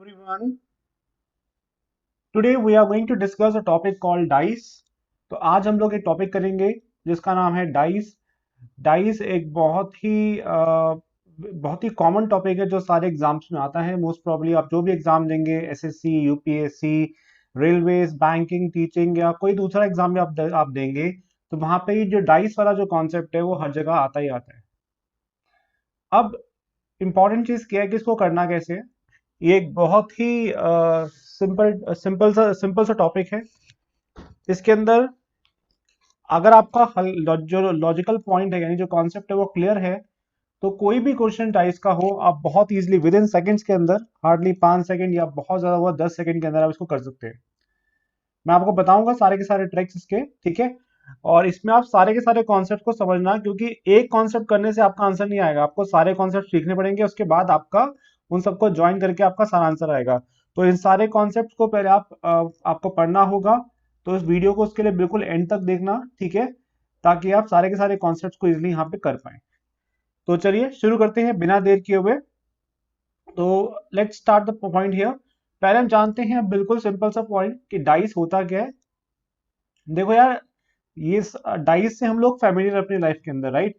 everyone. Today we are going to discuss a topic called dice. तो आज हम लोग एक टॉपिक करेंगे जिसका नाम है डाइस. डाइस एक बहुत ही कॉमन टॉपिक है जो सारे एग्जाम्स में आता है. मोस्ट प्रॉब्ली आप जो भी एग्जाम देंगे, SSC, UPSC, railways, banking, teaching या कोई दूसरा एग्जाम में आप देंगे तो वहां पे जो डाइस वाला जो कॉन्सेप्ट है वो हर जगह आता ही आता है. अब इम्पॉर्टेंट चीज क्या है कि इसको करना कैसे है. ये एक बहुत ही सिंपल सा टॉपिक है. इसके अंदर अगर आपका जो लॉजिकल पॉइंट है यानी जो कॉन्सेप्ट है वो क्लियर है तो कोई भी क्वेश्चन टाइप्स का हो आप बहुत इजीली विद इन सेकेंड्स के अंदर, हार्डली 5 सेकंड या बहुत ज्यादा हुआ 10 सेकंड के अंदर आप इसको कर सकते हैं. मैं आपको बताऊंगा सारे के सारे ट्रिक्स इसके, ठीक है. और इसमें आप सारे के सारे कॉन्सेप्ट को समझना, क्योंकि एक कॉन्सेप्ट करने से आपका आंसर नहीं आएगा. आपको सारे कॉन्सेप्ट सीखने पड़ेंगे, उसके बाद आपका उन सबको ज्वाइन करके आपका सारा आंसर आएगा. तो इन सारे कॉन्सेप्ट को पहले आपको पढ़ना होगा. तो इस वीडियो को उसके लिए बिल्कुल एंड तक देखना, ठीक है, ताकि आप सारे के सारे कॉन्सेप्ट को इजिली यहाँ पे कर पाए. तो चलिए शुरू करते हैं बिना देर किए हुए. तो let's start the point here. पहले हम जानते हैं बिल्कुल सिंपल सा पॉइंट कि डाइस होता क्या है. देखो यार, ये डाइस से हम लोग फैमिलियर अपनी लाइफ के अंदर, राइट.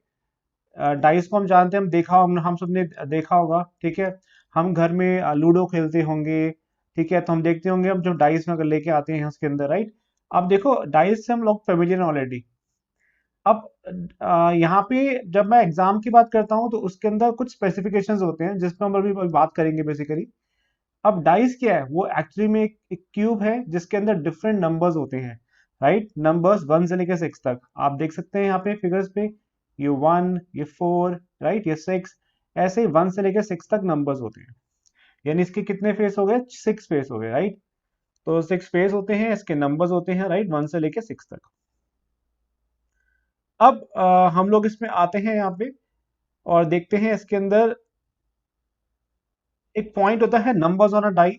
डाइस को हम जानते हैं, हम सबने देखा होगा, ठीक है. हम घर में लूडो खेलते होंगे, ठीक है, तो हम देखते होंगे हम जब डाइस में अगर लेके आते हैं उसके अंदर, राइट. अब देखो डाइस से हम लोग फेमिलियर ऑलरेडी. अब यहाँ पे जब मैं एग्जाम की बात करता हूँ तो उसके अंदर कुछ स्पेसिफिकेशंस होते हैं जिसपे हम अभी बात करेंगे बेसिकली. अब डाइस क्या है, वो एक्चुअली में एक क्यूब है जिसके अंदर डिफरेंट नंबर्स होते हैं, राइट. नंबर्स 1 से लेकर 6 तक आप देख सकते हैं यहाँ पे फिगर्स पे. ये 1, ये 4, राइट, ये 6, ऐसे ही 1 से लेकर 6 तक नंबर्स होते हैं. यानी इसके कितने फेस हो गए, 6 फेस हो गए, राइट. तो 6 फेस होते हैं, इसके नंबर्स होते हैं, राइट, 1 से लेकर 6 तक. अब हम लोग इसमें आते हैं यहाँ पे और देखते हैं इसके अंदर एक पॉइंट होता है नंबर्स ऑन अ डाई.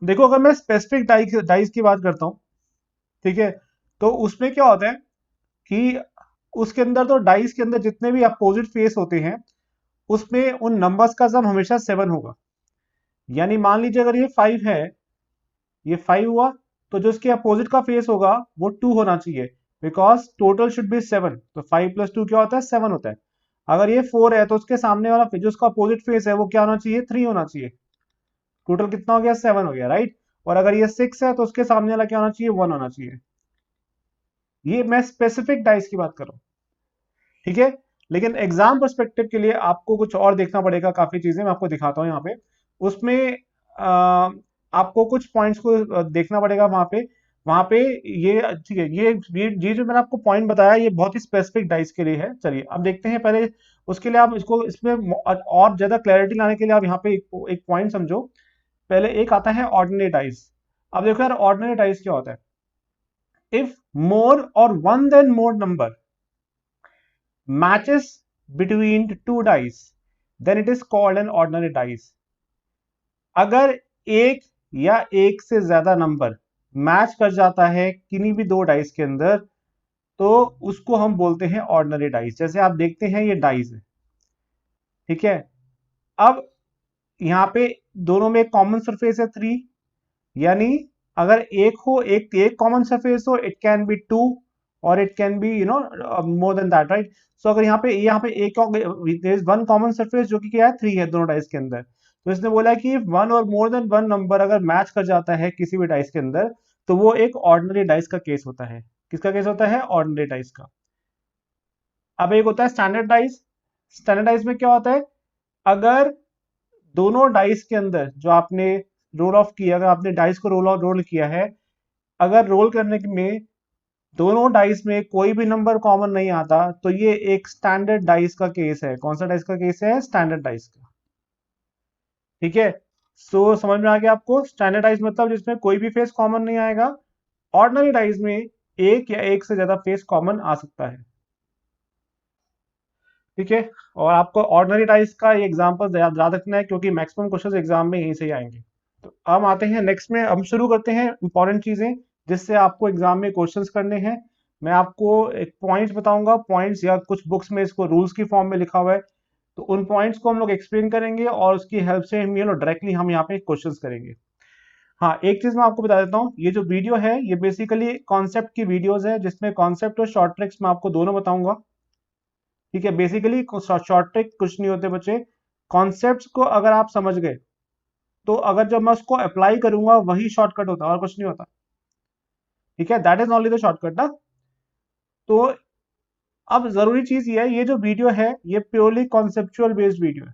देखो अगर मैं स्पेसिफिक डाइस की बात करता हूँ, ठीक है, तो उसमें क्या होता है कि उसके अंदर तो डाइस के अंदर जितने भी अपोजिट फेस होते हैं उसमें उन नंबर्स का सम हमेशा 7 होगा. यानी मान लीजिए अगर ये 5 है, ये 5 हुआ, तो जो इसके अपोजिट का फेस होगा वो 2 होना चाहिए, बिकॉज टोटल शुड बी 7. तो 5 + 2 क्या होता है, 7 होता है. अगर ये 4 है तो उसके सामने वाला जो उसका अपोजिट फेस है वो क्या होना चाहिए, 3 होना चाहिए. टोटल कितना हो गया, 7 हो गया, राइट. और अगर ये 6 है तो उसके सामने वाला क्या होना चाहिए, 1 होना चाहिए. ये मैं स्पेसिफिक डाइस की बात कर रहा हूं, ठीक है. लेकिन एग्जाम पर्सपेक्टिव के लिए आपको कुछ और देखना पड़ेगा, काफी चीजें मैं आपको दिखाता हूं यहाँ पे. उसमें आपको कुछ पॉइंट्स को देखना पड़ेगा वहां पे. ये ठीक है, ये जो मैंने आपको पॉइंट बताया ये बहुत ही स्पेसिफिक डाइस के लिए है. चलिए अब देखते हैं. पहले उसके लिए आप इसमें और ज्यादा क्लैरिटी लाने के लिए आप यहाँ पे एक पॉइंट समझो. पहले एक आता है ऑर्डिनरी डाइस. अब देखो यार, ऑर्डिनरी डाइस क्या होता है. इफ मोर और one then more number matches between two dice, then it is called an ordinary dice. अगर एक या एक से ज्यादा नंबर मैच कर जाता है किन्हीं भी दो डाइस के अंदर तो उसको हम बोलते हैं ऑर्डिनरी डाइस. जैसे आप देखते हैं ये डाइस है, ठीक है. अब यहाँ पे दोनों में एक कॉमन सरफेस है 3. यानी अगर एक कॉमन सरफेस हो, इट कैन बी 2 और it can be more than that, right. So अगर यहाँ पे एक there is one common surface जो कि क्या है, 3 है दोनों डाइस के अंदर. तो इसने बोला कि वन और मोर देन वन नंबर अगर मैच कर जाता है किसी भी डाइस के अंदर तो वो एक ऑर्डिनरी डाइस का केस होता है. किसका केस होता है, ऑर्डिनरी डाइस का. अब एक होता है स्टैंडर्ड डाइस. स्टैंडर्ड डाइस में क्या होता है, अगर दोनों डाइस के अंदर जो आपने रोल ऑफ किया, अगर आपने डाइस को रोल किया है, अगर रोल करने में दोनों डाइस में कोई भी नंबर कॉमन नहीं आता तो ये एक स्टैंडर्ड डाइस का केस है. कौन सा डाइस का केस है, स्टैंडर्ड डाइस का, ठीक है. सो समझ में आ गया आपको. स्टैंडर्ड डाइस मतलब जिसमें कोई भी फेस कॉमन नहीं आएगा. ऑर्डिनरी डाइस में एक या एक से ज्यादा फेस कॉमन आ सकता है, ठीक है. और आपको ऑर्डिनरी डाइस का ये एग्जांपल याद रखना है क्योंकि मैक्सिमम क्वेश्चंस एग्जाम में यहीं से ही आएंगे. तो अब आते हैं नेक्स्ट में, हम शुरू करते हैं इंपॉर्टेंट चीजें जिससे आपको एग्जाम में क्वेश्चंस करने हैं. मैं आपको एक पॉइंट्स बताऊंगा, पॉइंट्स या कुछ बुक्स में इसको रूल्स की फॉर्म में लिखा हुआ है. तो उन पॉइंट्स को हम लोग एक्सप्लेन करेंगे और उसकी हेल्प से हम डायरेक्टली हम यहाँ पे क्वेश्चंस करेंगे। हाँ, एक चीज मैं आपको बता देता हूँ, ये जो वीडियो है ये बेसिकली कॉन्सेप्ट की वीडियोस है, जिसमें कॉन्सेप्ट और शॉर्ट ट्रिक्स मैं आपको दोनों बताऊंगा। ठीक है, बेसिकली शॉर्ट ट्रिक कुछ नहीं होते बच्चे, कॉन्सेप्ट्स को अगर आप समझ गए तो अगर जब मैं उसको अप्लाई करूंगा वही शॉर्टकट होता है और कुछ नहीं होता। ठीक है, that is only the shortcut ना। तो अब जरूरी चीज ये है, ये जो वीडियो है ये प्योरली कॉन्सेप्चुअल बेस्ड वीडियो है।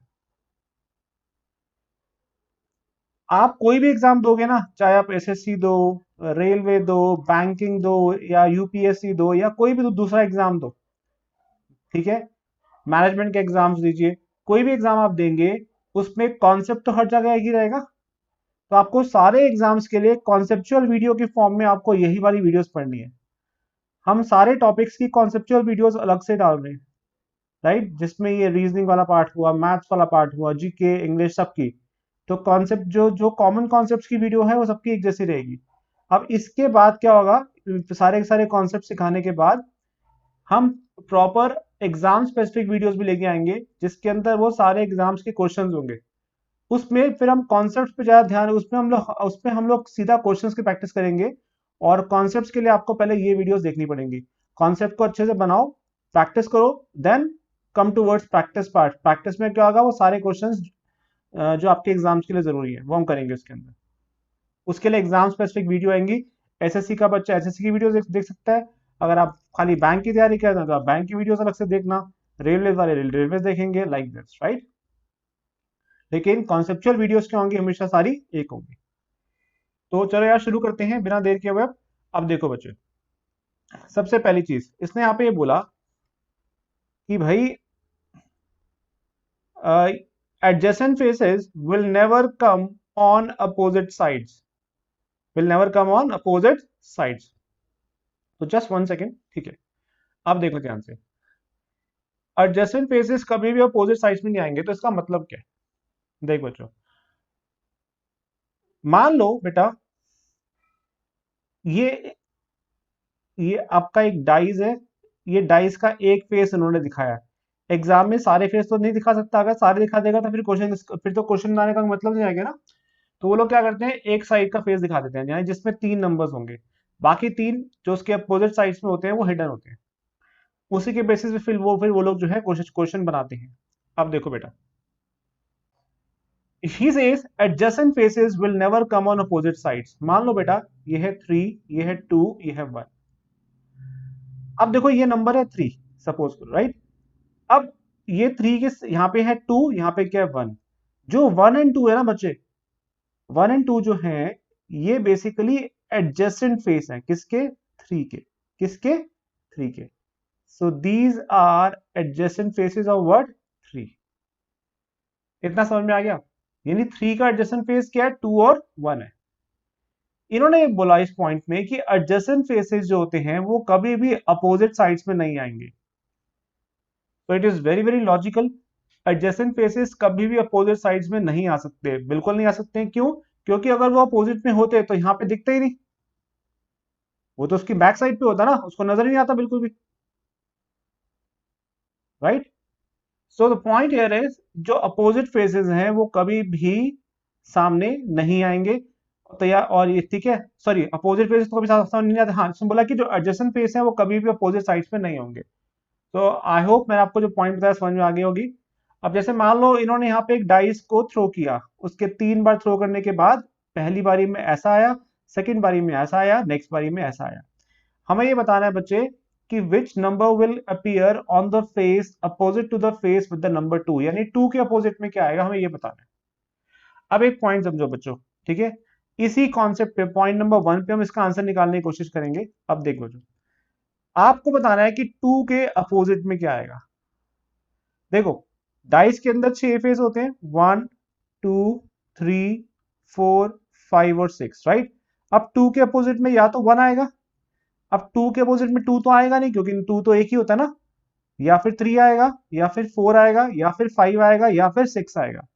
आप कोई भी एग्जाम दोगे ना, चाहे आप एसएससी दो, रेलवे दो, बैंकिंग दो, या यूपीएससी दो, या कोई भी दूसरा एग्जाम दो, ठीक है, मैनेजमेंट के एग्जाम्स दीजिए, कोई भी एग्जाम आप देंगे, उसमें कॉन्सेप्ट तो हर जगह एक ही रहेगा। तो आपको सारे एग्जाम्स के लिए कॉन्सेप्चुअल वीडियो के फॉर्म में आपको यही वाली वीडियोस पढ़नी है। हम सारे टॉपिक्स की कॉन्सेप्चुअल वीडियोस अलग से डाल रहे हैं, राइट, जिसमें ये रीजनिंग वाला पार्ट हुआ, मैथ्स वाला पार्ट हुआ, जीके, इंग्लिश, सबकी। तो कॉन्सेप्ट जो जो कॉमन कॉन्सेप्ट्स की वीडियो है वो सबकी एक जैसी रहेगी। अब इसके बाद क्या होगा, सारे के सारे कॉन्सेप्ट सिखाने के बाद हम प्रॉपर एग्जाम स्पेसिफिक वीडियोस भी लेके आएंगे, जिसके अंदर वो सारे एग्जाम्स के क्वेश्चंस होंगे। उसमें फिर हम कॉन्सेप्ट्स पे ज्यादा ध्यान, उसमें हम लोग सीधा क्वेश्चंस की प्रैक्टिस करेंगे। और कॉन्सेप्ट्स के लिए आपको पहले ये वीडियोस देखनी पड़ेंगी। कॉन्सेप्ट को अच्छे से बनाओ, प्रैक्टिस करो, then come towards practice part. Practice में क्या होगा, वो सारे क्वेश्चंस जो आपके एग्जाम्स के लिए जरूरी है वो हम करेंगे उसके अंदर। उसके लिए एग्जाम स्पेसिफिक वीडियो आएंगी। एसएससी का बच्चा एसएससी की वीडियो देख सकता है। अगर आप खाली बैंक की तैयारी कर रहे हैं तो आप बैंक की वीडियोस अलग से देखना। रेलवे वाले रेलवे देखेंगे, लाइक दिस, राइट। लेकिन कॉन्सेप्चुअल वीडियोस क्या होंगी, हमेशा सारी एक होंगी। तो चलो यार शुरू करते हैं बिना देर के हुए। अब देखो बच्चे, सबसे पहली चीज इसने यहाँ पे ये बोला कि भाई adjacent faces will never come on opposite sides, will never come on opposite sides। तो जस्ट वन सेकेंड, ठीक है। अब देखो ध्यान से, adjacent faces कभी भी अपोजिट साइड्स में नहीं आएंगे, तो इसका मतलब क्या है। देख बच्चों, मान लो बेटा ये ये आपका एक डाइस है, ये डाइस का एक फेस उन्होंने दिखाया। एग्जाम में सारे फेस तो नहीं दिखा सकता, अगर सारे दिखा देगा तो फिर तो क्वेश्चन बनाने का मतलब नहीं आएगा ना। तो वो लोग क्या करते हैं, एक साइड का फेस दिखा देते हैं, यानी जिसमें 3 नंबर्स होंगे, बाकी 3 जो उसके अपोजिट साइड्स में होते हैं वो हिडन होते हैं। उसी के बेसिस पे फिर वो लोग जो है क्वेश्चन बनाते हैं। अब देखो बेटा, he says adjacent faces will never come on opposite sides। मान लो बेटा ये है 3, ये है 2, ये है 1। अब देखो ये नंबर है 3, सपोज करो, राइट। अब ये 3 के यहाँ पे है 2, यहाँ पे क्या है 1। जो 1 एंड 2 है ना बच्चे, 1 एंड 2 जो है ये बेसिकली एडजेसेंट फेस है, किसके, 3 के, किसके, 3 के। So these are adjacent faces of what, 3। इतना समझ में आ गया। यानी 3 का एडजेसेंट फेस क्या है, 2 और 1 है। इन्होंने बोला इस पॉइंट में कि एडजेसेंट फेसेस जो होते हैं वो कभी भी अपोजिट साइड्स में नहीं आएंगे। तो it is very very logical, adjacent faces कभी भी अपोजिट साइड्स में नहीं आ सकते, बिल्कुल नहीं आ सकते। क्यों, क्योंकि अगर वो अपोजिट में होते तो यहाँ पे दिखते ही नहीं, वो तो उसकी बैक साइड पे होता ना, उसको नजर ही नहीं आता बिल्कुल भी, right. So the point here is, जो अपोजिट फेसेस हैं वो कभी भी सामने नहीं आएंगे। तो यार, और ये ठीक है, सॉरी, अपोजिट फेसेस तो कभी सामने नहीं आते। हाँ, इसमें बोला कि जो एडजेसेंट फेस है वो कभी भी अपोजिट साइड्स पे नहीं होंगे। तो आई होप मैंने आपको जो पॉइंट बताया समझ में आ गई होगी। अब जैसे मान लो इन्होंने यहाँ पे एक डाइस को थ्रो किया, उसके 3 बार थ्रो करने के बाद पहली बारी में ऐसा आया, सेकंड बारी में ऐसा आया, नेक्स्ट बारी में ऐसा आया। हमें ये बताना है बच्चे कि which number will appear on the face opposite to the face with the number 2, यानी 2 के अपोजिट में क्या आएगा, हमें ये बताना है। अब एक पॉइंट समझो बच्चों, ठीक है, इसी कॉन्सेप्ट पे पॉइंट नंबर 1 पे हम इसका आंसर निकालने की कोशिश करेंगे। अब देखो बच्चों, आपको बताना है कि 2 के अपोजिट में क्या आएगा। देखो, डाइस के अंदर 6 फेस होते हैं, 1, 2, 3, 4, 5 और 6, राइट। अब 2 के अपोजिट में या तो 1 आएगा। अब 2 के अपोजिट में 2 तो आएगा नहीं, क्योंकि 2 तो एक ही होता है ना। या फिर 3 आएगा, या फिर 4 आएगा, या फिर 5 आएगा, या फिर 6 आएगा।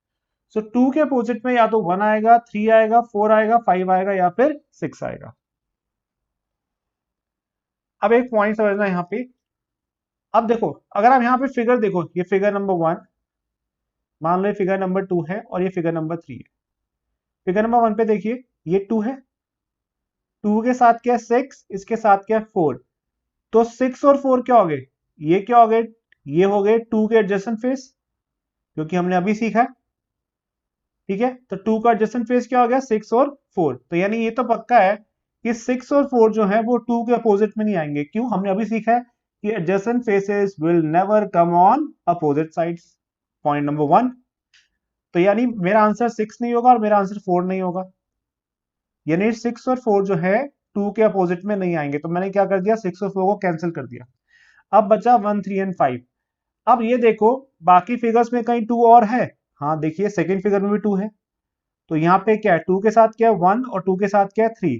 सो 2 के अपोजिट में या तो 1 आएगा, 3 आएगा, 4 आएगा, 5 आएगा, या फिर 6 आएगा। अब एक पॉइंट समझना यहाँ पे। अब देखो, अगर आप यहाँ पे फिगर देखो, ये फिगर नंबर 1, मान लो ये फिगर नंबर 2 है और ये फिगर नंबर 3 है। फिगर नंबर 1 पे देखिए, ये 2 है, 2 के साथ क्या है 6, इसके साथ क्या है 4। तो 6 और 4 क्या हो गए, ये क्या हो गए, ये हो गए 2 के एडजेसेंट फेस, क्योंकि हमने अभी सीखा है। ठीक है, तो 2 का एडजेसेंट फेस क्या हो गया 6 और 4। तो यानी ये तो पक्का है कि 6 और 4 जो है वो 2 के अपोजिट में नहीं आएंगे। क्यों, हमने अभी सीखा है कि adjacent faces will never come on opposite sides. Point number 1। तो यानी मेरा आंसर 6 नहीं होगा और मेरा आंसर 4 नहीं होगा, यानी 6 और 4 जो है 2 के अपोजिट में नहीं आएंगे। तो मैंने क्या कर दिया, 6 और 4 को कैंसिल कर दिया। अब बचा 1, 3 एंड 5। अब ये देखो बाकी फिगर्स में कहीं 2 और है। हाँ देखिए सेकंड फिगर में भी 2 है, तो यहाँ पे क्या है 2 के साथ क्या है 1 और 2 के साथ क्या है 3।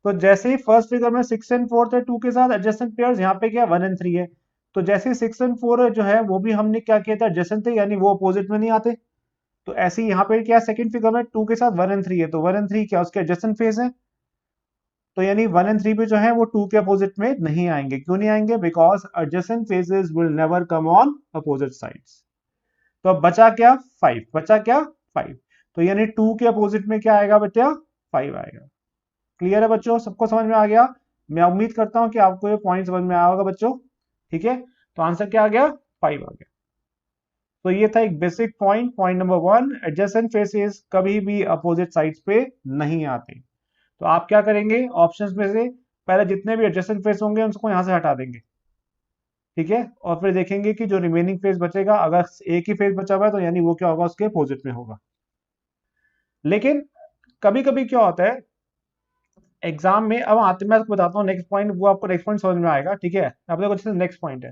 तो जैसे ही फर्स्ट फिगर में 6 एंड 4 है 2 के साथ एडजेसेंट पेयर्स, यहाँ पे क्या 1 एंड 3 है। तो जैसे 6 एंड 4 जो है वो भी हमने क्या किया था एडजेसेंट थे, यानी वो अपोजिट में नहीं आते। तो ऐसे ही यहाँ पे क्या सेकंड फिगर में 2 के साथ 1 एंड 3 है, तो 1 एंड 3 क्या उसके एडजेसेंट फेस है। तो यानी 1 एंड 3 भी जो है वो 2 के अपोजिट में नहीं आएंगे। क्यों नहीं आएंगे, because adjacent faces will never come on opposite sides. तो अब बचा क्या 5, बचा क्या 5। तो यानी 2 के अपोजिट में क्या आएगा बच्चा 5 आएगा। क्लियर है बच्चों, सबको समझ में आ गया। मैं उम्मीद करता हूं कि आपको ये पॉइंट समझ में आया होगा बच्चों। ठीक है, तो आंसर क्या आ गया 5 आ गया। तो ये था एक basic point, point number 1, adjacent faces कभी भी अपोजिट साइड्स पे नहीं आते। तो आप क्या करेंगे, ऑप्शंस में से पहले जितने भी एडजेसेंट फेस होंगे उसको यहां से हटा देंगे। ठीक है, और फिर देखेंगे कि जो रिमेनिंग फेस बचेगा, अगर एक ही फेस बचा हुआ है तो यानी वो क्या होगा उसके अपोजिट में होगा। लेकिन कभी कभी क्या होता है एग्जाम में, अब आते मैं आपको बताता हूँ नेक्स्ट पॉइंट, वो आपको नेक्स्ट पॉइंट समझ में आएगा। ठीक है, अब देखो जैसे नेक्स्ट पॉइंट है,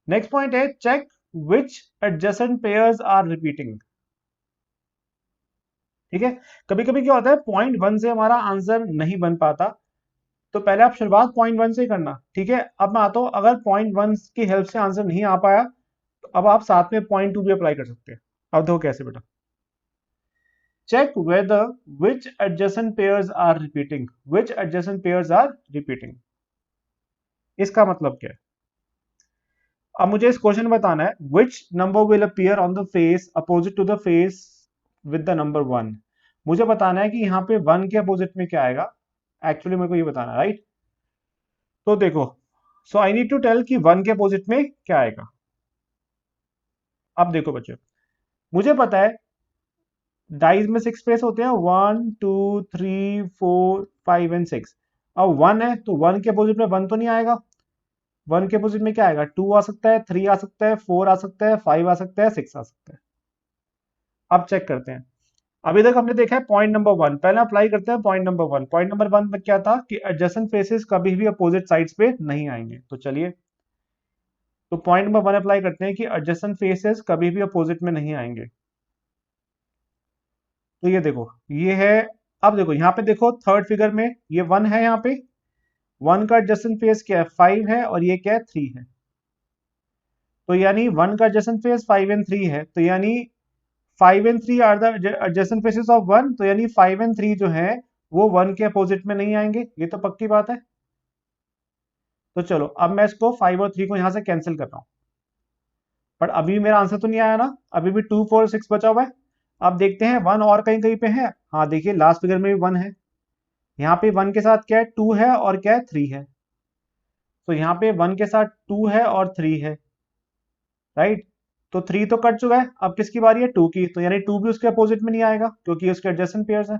नेक्स्ट पॉइंट है check which adjacent pairs are repeating. ठीक है, कभी कभी क्या होता है पॉइंट 1 से हमारा आंसर नहीं बन पाता, तो पहले आप शुरुआत पॉइंट 1 से ही करना। ठीक है, अब मैं आता हूं, अगर पॉइंट 1 की हेल्प से आंसर नहीं आ पाया तो अब आप साथ में पॉइंट 2 भी अप्लाई कर सकते हैं। अब देखो कैसे बेटा, check whether which adjacent pairs are repeating, which adjacent pairs are repeating। इसका मतलब क्या है, अब मुझे इस क्वेश्चन में बताना है which number will appear on the face opposite to the face with the number 1। मुझे बताना है कि यहाँ पे 1 के अपोजिट में क्या आएगा, एक्चुअली मेरे को ये बताना है, राइट। तो देखो, सो आई नीड टू टेल कि 1 के अपोजिट में क्या आएगा। अब देखो बच्चों, मुझे पता है डाइज में 6 पेस होते हैं, 1 2 3 4 5 एंड 6। अब 1 है तो 1 के अपोजिट में 1 तो नहीं आएगा, 1 के अपोजिट में क्या आएगा 2 आ सकता है, 3 आ सकता है, 4 आ सकता है, 5 आ सकता है, 6 आ सकता है। अब चेक करते हैं, अभी तक हमने देखा है पॉइंट नंबर 1, पहले अप्लाई करते हैं पॉइंट नंबर 1। पॉइंट नंबर 1 में क्या था कि एडजेसेंट फेसेस कभी भी अपोजिट साइड्स पे नहीं आएंगे। तो चलिए, तो पॉइंट नंबर 1 अप्लाई करते हैं कि एडजेसेंट फेसेस कभी भी अपोजिट में नहीं आएंगे। तो ये देखो ये है, अब देखो यहाँ पे देखो थर्ड फिगर में ये 1 है, यहाँ पे 1 का एडजेसेंट फेस क्या है 5 है और ये क्या है 3 है। तो यानी 1 का एडजेसेंट फेस 5 एंड 3 है, तो यानी 5 and 3 are the adjacent faces of 1। तो यानी 5 एंड 3 जो है वो 1 के अपोजिट में नहीं आएंगे, ये तो पक्की बात है। तो चलो अब मैं इसको 5 और 3 को यहां से कैंसिल कर रहा हूं, पर अभी मेरा आंसर तो नहीं आया ना, अभी भी 2 4 6 बचा हुआ है। अब देखते हैं 1 और कहीं कहीं पे है। हाँ देखिए लास्ट फिगर में भी 1 है, यहाँ पे 1 के साथ क्या है 2 है और क्या है 3 है। तो यहाँ पे 1 के साथ 2 है और 3 है, राइट। तो 3 तो कट चुका है, अब किसकी बारी है 2 की, तो यानी 2 भी उसके अपोजिट में नहीं आएगा क्योंकि उसके एडजेसेंट पेयर्स है।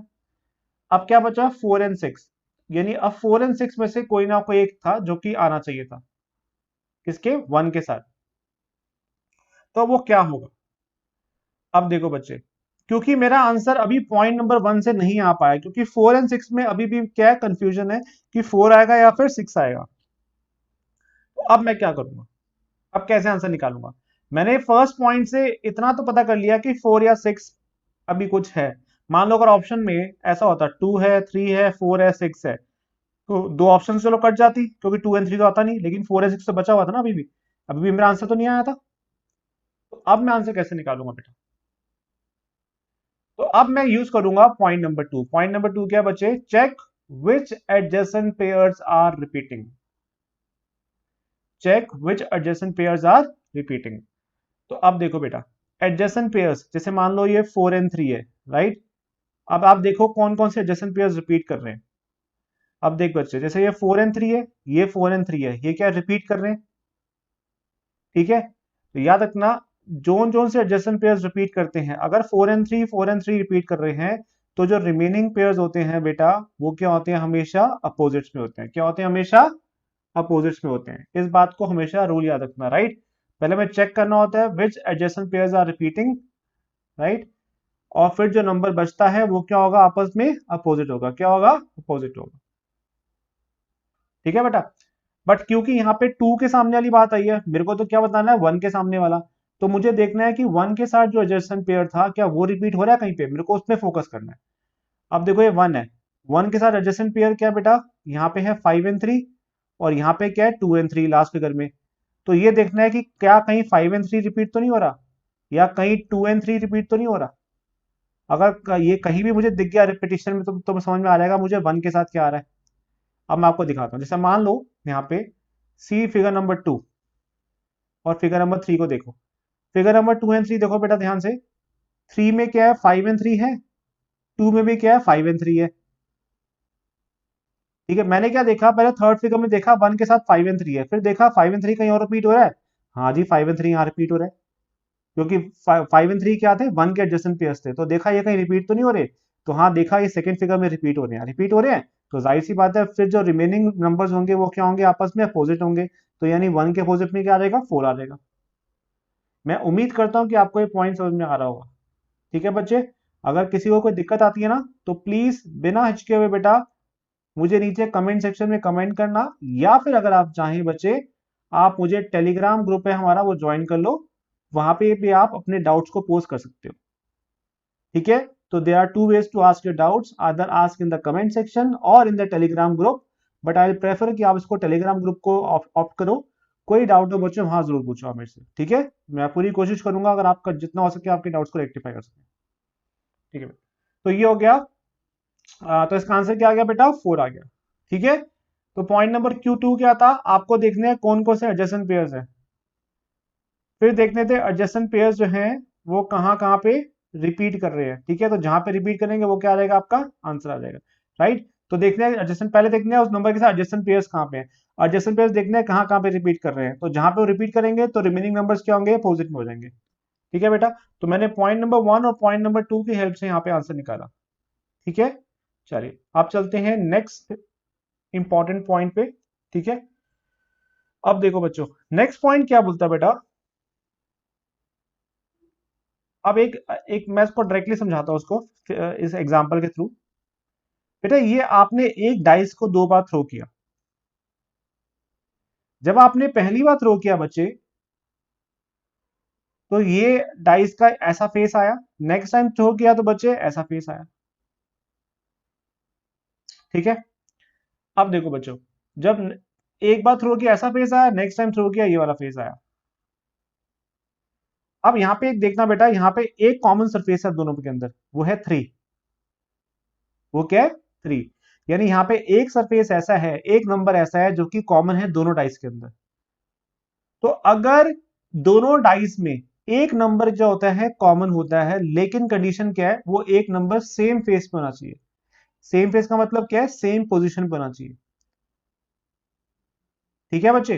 अब क्या बचा 4 एंड 6, यानी अब 4 एंड 6 में से कोई ना कोई एक था जो कि आना चाहिए था किसके 1 के साथ। तो वो क्या होगा, अब देखो बच्चे, क्योंकि मेरा आंसर अभी पॉइंट नंबर 1 से नहीं आ पाया, क्योंकि 4 एंड 6 में अभी भी क्या कंफ्यूजन है कि 4 आएगा या फिर 6 आएगा। तो अब मैं क्या करूंगा, अब कैसे आंसर निकालूंगा। मैंने फर्स्ट पॉइंट से इतना तो पता कर लिया कि 4 या 6 अभी कुछ है। मान लो अगर ऑप्शन में ऐसा होता 2 है 3 है 4 है 6 है, तो दो ऑप्शन चलो कट जाती क्योंकि 2 एंड 3 तो आता नहीं, लेकिन 4 एंड 6 तो बचा हुआ था ना, अभी भी मेरा आंसर तो नहीं आया था। तो अब मैं आंसर कैसे निकालूंगा बेटा, तो अब मैं यूज करूंगा पॉइंट नंबर 2। पॉइंट नंबर 2 क्या बचे, check which adjacent pairs are repeating, check which adjacent pairs are repeating. तो अब देखो बेटा, एडजेसेंट पेयर्स, जैसे मान लो ये 4 and 3 है, राइट। अब आप देखो कौन कौन से एडजेसेंट पेयर्स रिपीट कर रहे हैं। अब देख बच्चे, जैसे ये 4 and 3 है, ये 4 and 3 है, ये क्या रिपीट कर रहे हैं, ठीक है। तो याद रखना, जोन जोन से एडजेसेंट पेयर्स रिपीट करते हैं, अगर 4 and 3 रिपीट कर रहे हैं, तो जो रिमेनिंग पेयर्स होते हैं बेटा, वो क्या होते हैं, हमेशा अपोजिट्स में होते हैं। क्या होते हैं, हमेशा अपोजिट्स में होते हैं। इस बात को हमेशा रूल याद रखना, राइट। पहले हमें चेक करना होता है which adjacent pairs are repeating, right, और फिर जो नंबर बचता है वो क्या होगा, आपस में अपोजिट होगा। क्या होगा, अपोजिट होगा, ठीक है बेटा। बट क्योंकि यहाँ पे 2 के सामने वाली बात आई है, मेरे को तो क्या बताना है, 1 के सामने वाला। तो मुझे देखना है कि 1 के साथ जो एडजेसेंट पेयर था, क्या वो रिपीट हो रहा है कहीं पे, मेरे को उसमें फोकस करना है। अब देखो ये 1 है, 1 के साथ एडजेसेंट पेयर क्या बेटा, यहाँ पे है 5 and 3, और यहाँ पे क्या है 2 and 3 लास्ट फिगर में। तो ये देखना है कि क्या कहीं 5 and 3 रिपीट तो नहीं हो रहा, या कहीं 2 and 3 रिपीट तो नहीं हो रहा। अगर ये कहीं भी मुझे दिख गया रिपीटिशन में, तो समझ में आ जाएगा मुझे 1 के साथ क्या आ रहा है। अब मैं आपको दिखाता हूं, जैसे मान लो यहाँ पे सी फिगर नंबर 2 और फिगर नंबर 3 को देखो। फिगर नंबर 2 and 3 देखो बेटा ध्यान से, 3 में क्या है, 5 and 3 है, 2 में भी क्या है, 5 and 3 है, ठीक है। मैंने क्या देखा, पहले थर्ड फिगर में देखा 1 के साथ 5 and 3 है, फिर देखा 5 and 3 कहीं और रिपीट हो रहा है। हाँ जी, 5 and 3 यहाँ रिपीट हो रहा है, क्योंकि 5 and 3 क्या थे, 1 के एडजेसेंट पेयर्स थे। तो देखा ये कहीं रिपीट तो नहीं हो रहे, तो हाँ देखा ये सेकंड फिगर में रिपीट हो रहे हैं, रिपीट हो रहे हैं। तो जाहिर सी बात है, फिर जो रिमेनिंग नंबर्स होंगे वो क्या होंगे, आपस में अपोजिट होंगे। तो यानी 1 के अपोजिट में क्या आ जाएगा, 4 आ जाएगा। मैं उम्मीद करता हूं कि आपको ये पॉइंट समझ में आ रहा होगा, ठीक है बच्चे। अगर किसी को कोई दिक्कत आती है ना, तो प्लीज बिना हिचके हुए बेटा मुझे नीचे कमेंट सेक्शन में कमेंट करना, या फिर अगर आप चाहें बच्चे, आप मुझे टेलीग्राम ग्रुप है हमारा, वो ज्वाइन कर लो, वहां पे भी आप अपने डाउट्स को पोस्ट कर सकते हो, ठीक है। तो there are two ways to ask your doubts, either ask in the comment section और in the Telegram group, but I will prefer कि आप इसको टेलीग्राम ग्रुप को ऑप्ट करो। कोई डाउट हो बच्चों, वहां जरूर पूछो आप मेरे से, ठीक है। मैं पूरी कोशिश करूंगा अगर आपका जितना हो सके आपके डाउट्स को रेक्टिफाई कर सके, ठीक है। तो ये हो गया, तो इसका आंसर क्या आ गया बेटा, 4 आ गया, ठीक है। तो पॉइंट नंबर Q2 क्या था, आपको देखने हैं कौन कौन से एडजेसेंट पेयर्स हैं, फिर देखने थे एडजेसेंट पेयर्स जो हैं वो कहाँ कहाँ पे रिपीट कर रहे हैं, ठीक है। तो जहां पे रिपीट करेंगे वो क्या आ जाएगा, आपका आंसर आ जाएगा, राइट। तो देखने हैं एडजेसेंट, पहले देखने हैं उस नंबर के साथ एडजेसेंट पेयर्स कहाँ पे हैं, एडजेसेंट पेयर्स देखने हैं कहाँ कहाँ पे रिपीट कर रहे हैं। तो जहां पे वो रिपीट करेंगे तो रिमेनिंग नंबर्स क्या होंगे, अपोजिट में हो जाएंगे, ठीक है बेटा। तो मैंने पॉइंट नंबर 1 और पॉइंट नंबर 2 की हेल्प से यहाँ पे आंसर निकाला, ठीक है। चलिए आप चलते हैं नेक्स्ट इंपॉर्टेंट पॉइंट पे, ठीक है। अब देखो बच्चों, नेक्स्ट पॉइंट क्या बोलता है बेटा। अब एक एक मैं इसको डायरेक्टली समझाता हूं उसको इस एग्जांपल के थ्रू। बेटा ये आपने एक डाइस को 2 बार थ्रो किया, जब आपने पहली बार थ्रो किया बच्चे, तो ये डाइस का ऐसा फेस आया, नेक्स्ट टाइम थ्रो किया तो बच्चे ऐसा फेस आया, ठीक है। अब देखो बच्चों, जब एक बार थ्रो किया ऐसा फेस आया, नेक्स्ट टाइम थ्रो किया ये वाला फेस आया। अब यहाँ पे एक देखना बेटा, यहाँ पे एक कॉमन सरफेस है दोनों के अंदर, वो है 3। वो क्या है, 3। यानी यहाँ पे एक सरफेस ऐसा है, एक नंबर ऐसा है जो कि कॉमन है दोनों डाइस के अंदर। तो अगर दोनों डाइस में एक नंबर जो होता है कॉमन होता है, लेकिन कंडीशन क्या है, वो एक नंबर सेम फेस पे होना चाहिए। सेम फेस का मतलब क्या है, सेम पोजीशन पे होना चाहिए, ठीक है बच्चे,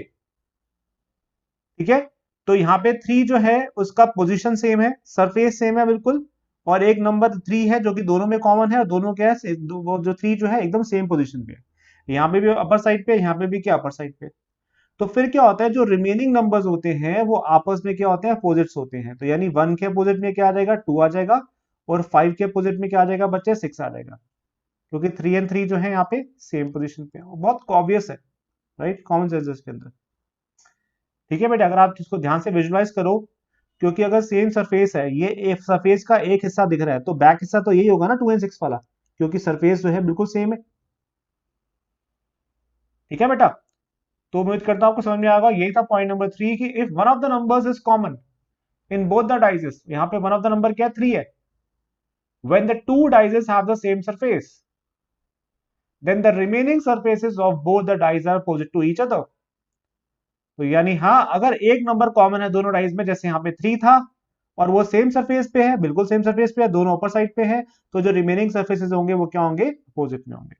ठीक है। तो यहाँ पे 3 जो है उसका पोजीशन सेम है, सरफेस सेम है बिल्कुल, और एक नंबर 3 है जो कि दोनों में कॉमन है, और दोनों क्या है, वो जो 3 जो है एकदम सेम पोजीशन पे है। यहाँ पे भी अपर साइड पे, यहाँ पे भी क्या अपर साइड पे। तो फिर क्या होता है, जो रिमेनिंग नंबर्स होते हैं वो आपस में क्या होते हैं, अपोजिट्स होते हैं। तो यानी 1 के अपोजिट में क्या आ जाएगा, 2 आ जाएगा, और 5 के अपोजिट में क्या आ जाएगा बच्चे, 6 आ जाएगा, क्योंकि 3 and 3 जो है यहाँ पे सेम पोजीशन पे है। बहुत ऑब्वियस है, राइट, कॉमन सेंस इसके अंदर, ठीक है बेटा। अगर आप इसको ध्यान से विजुलाइज करो, क्योंकि अगर सेम सरफेस है, ये एक सरफेस का एक हिस्सा दिख रहा है, तो बैक हिस्सा तो यही होगा ना 2 and 6 वाला, क्योंकि सरफेस जो है बिल्कुल सेम है, ठीक है बेटा। तो उम्मीद करता हूं आपको समझ में आएगा। यही था पॉइंट नंबर 3 कि if one of the numbers is common in both the dices, यहाँ पे वन ऑफ द नंबर क्या है, 3 है, when the two dices have the same surface, then the remaining surfaces of both the dice are opposite to each other। तो यानी हाँ, अगर एक नंबर कॉमन है दोनों डाइस में, जैसे यहाँ पे 3 था, और वो सेम सरफेस पे है, बिल्कुल सेम सरफेस पे है, दोनों अपर साइड पे है, तो जो रिमेनिंग सरफेसेस होंगे वो क्या होंगे, अपोजिट में होंगे।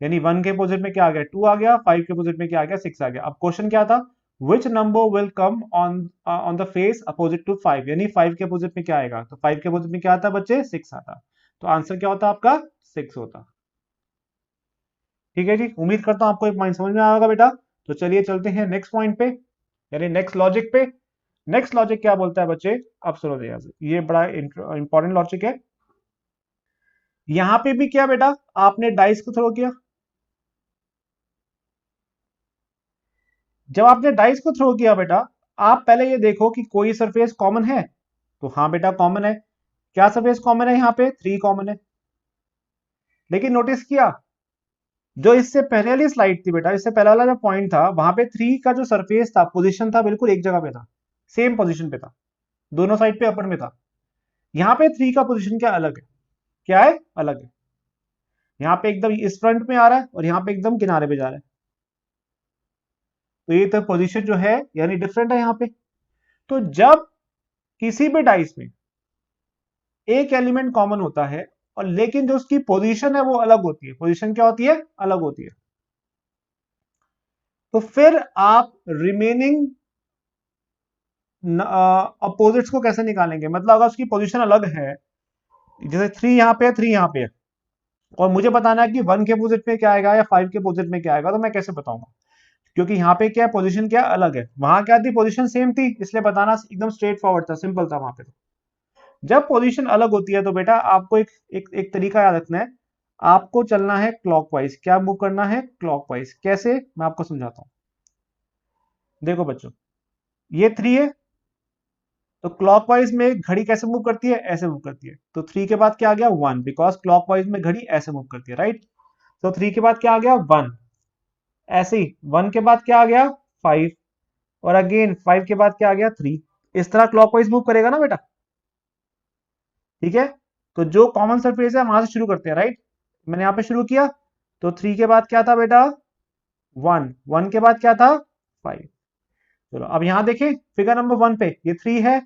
यानी 1 के अपोजिट में क्या आ गया, 2 आ गया, 5 के अपोजिट में क्या आ गया, 6 आ गया। अब क्वेश्चन क्या था, which number will come on the face opposite to 5, यानी 5 के अपोजिट में क्या आएगा, तो 5 के अपोजिट में क्या आता बच्चे, 6 आता। तो आंसर क्या होता आपका, 6 होता। ठीक है जी, उम्मीद करता हूं आपको एक पॉइंट समझ में आया होगा बेटा। तो चलिए चलते हैं नेक्स्ट पॉइंट पे, यानी नेक्स्ट लॉजिक पे। नेक्स्ट लॉजिक क्या बोलता है बच्चे, अब सुनो ध्यान से, ये बड़ा इंपॉर्टेंट लॉजिक है। यहां पे भी क्या बेटा, आपने डाइस को थ्रो किया। जब आपने डाइस को थ्रो किया बेटा, आप पहले ये देखो कि कोई सरफेस कॉमन है, तो हाँ बेटा कॉमन है। क्या सरफेस कॉमन है, यहाँ पे 3 कॉमन है। लेकिन नोटिस किया, जो इससे पहले वाली स्लाइड थी बेटा, इससे पहले वाला जो पॉइंट था, वहां पे 3 का जो सरफेस था, पोजीशन था, बिल्कुल एक जगह पे था, सेम पोजीशन पे था, दोनों साइड पे अपन में था। यहाँ पे 3 का पोजीशन क्या अलग है, क्या है, अलग है। यहाँ पे एकदम इस फ्रंट में आ रहा है और यहाँ पे एकदम किनारे पे जा रहा है, तो ये तो पोजीशन जो है यानी डिफरेंट है यहाँ पे। तो जब किसी भी डाइस में एक एलिमेंट कॉमन होता है और लेकिन जो उसकी पोजीशन है वो अलग होती है, पोजीशन क्या होती है, अलग होती है, तो फिर आप रिमेनिंग अपोजिट्स को कैसे निकालेंगे। मतलब अगर उसकी पोजीशन अलग है, जैसे 3 यहाँ पे है, 3 यहाँ पे है, और मुझे बताना है कि 1 के अपोजिट में क्या आएगा या 5 के अपोजिट में क्या आएगा, तो मैं कैसे बताऊंगा, क्योंकि यहाँ पे क्या पोजीशन क्या अलग है, वहां क्या थी, पोजीशन सेम थी, इसलिए बताना एकदम स्ट्रेट फॉरवर्ड था, सिंपल था वहां पे। तो जब पोजीशन अलग होती है तो बेटा आपको एक तरीका याद रखना है, आपको चलना है क्लॉकवाइज। क्या मूव करना है, क्लॉकवाइज। कैसे, मैं आपको समझाता हूं। देखो बच्चों, ये 3 है, तो क्लॉकवाइज में घड़ी कैसे मूव करती है, ऐसे मूव करती है, तो 3 के बाद क्या आ गया, 1, बिकॉज क्लॉकवाइज में घड़ी ऐसे मूव करती है, राइट। तो 3 के बाद क्या आ गया, 1, ऐसे ही 1 के बाद क्या आ गया, 5, और अगेन 5 के बाद क्या आ गया, 3। इस तरह क्लॉकवाइज मूव करेगा ना बेटा, ठीक है। तो जो कॉमन सरफेस है वहां से शुरू करते हैं, राइट। मैंने यहां पे शुरू किया, तो 3 के बाद क्या था बेटा, 1, 1 के बाद क्या था, 5। चलो अब यहां देखें फिगर नंबर 1 पे, ये 3 है,